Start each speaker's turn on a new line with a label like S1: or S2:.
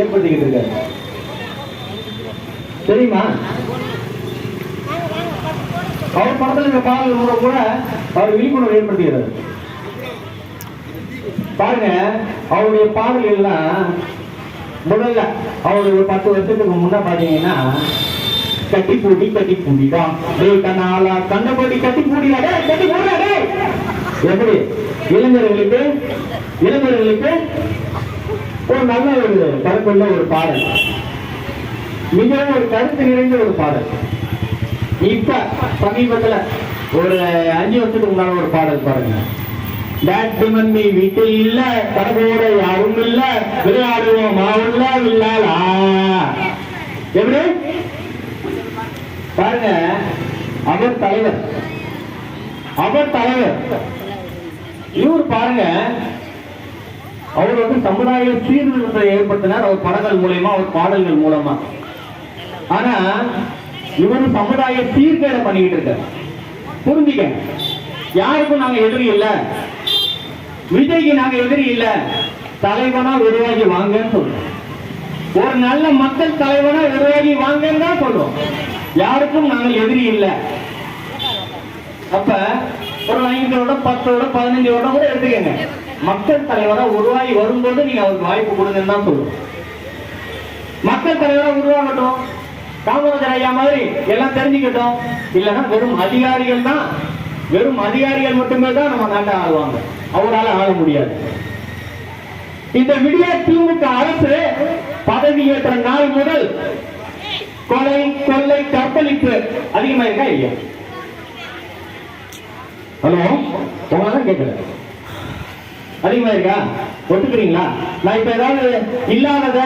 S1: ஏற்படுத்திக்கிட்டு இருக்காரு. தெரியுமா? அவர் படத்தில் இந்த பாடல்கள் கூட அவர் விழிப்புணர்வு ஏற்படுத்துகிறார். பாருங்க, அவருடைய பாடல்கள் எல்லாம் முதல்ல அவருடைய ஒரு 10 வருஷத்துக்கு முன்ன பாத்தீங்கன்னா கட்டி பூடிதான் கண்ணாலா கண்ணபடி கட்டி பூடிடா கட்டி போடுறாடே. எப்படி இளைஞர்களுக்கு ஒரு நல்ல ஒரு கருத்துள்ள ஒரு பாடல், மிகவும் ஒரு கருத்து நிறைந்த ஒரு பாடல். இப்ப சமீபத்துல ஒரு 5 வருஷத்துக்கு முன்னால ஒரு பாடல் பாருங்க. மம்மி வீட்டில் இல்ல, கடவோட யாரும் இல்ல, விளையாடுவோம் மாவுள்ள வில்லாலா. எப்படி பாருங்க, அவர் தலைவர் இவர் பாருங்க, அவர் வந்து சமுதாய சீர்திருத்தத்தை ஏற்படுத்தினார் அவர் படங்கள் மூலமா, அவர் பாடல்கள் மூலமா. ஆனா இவரு சமுதாய சீர்கேட பண்ணிக்கிட்டு இருக்காரு. புரிஞ்சுக்க, யாருக்கும் நாங்க எதிரி இல்ல, விஜய்க்கு நாங்க எதிரி இல்ல, தலைவனா உருவாகி வாங்கன்னு சொல்றோம். ஒரு நல்ல மக்கள் தலைவனா உருவாகி வாங்கன்னு தான் சொல்றோம். யாருக்கும் நாங்கள் எதிரி இல்ல. அப்ப ஒரு 5 வருடம் 10 வருடம் 15 வருடம் கூட எடுத்துக்கங்க, மக்கள் தலைவரா உருவாகி வரும்போது நீங்க அவருக்கு வாய்ப்பு கொடுங்கன்னு தான் சொல்றோம். மக்கள் தலைவரா உருவாகட்டும், காமராஜர் ஐயா மாதிரி எல்லாம் தெரிஞ்சுக்கிட்டோம். இல்லைன்னா வெறும் அதிகாரிகள் தான், வெறும் அதிகாரிகள் மட்டுமே தான் நம்ம நாட்டை ஆளுவாங்க, அவரால் ஆள முடியாது. இந்த விடிய திமுக அரசு பதவியேற்ற நாள் முதல் கொலை கொள்ளை கற்பழிப்பு அதிகமா இருக்கா இல்லையா? ஹலோ, உங்களாதான் கேட்கல, அதிகமா இருக்கா? ஒத்துக்கிறீங்களா? நான் இப்ப ஏதாவது இல்லாதத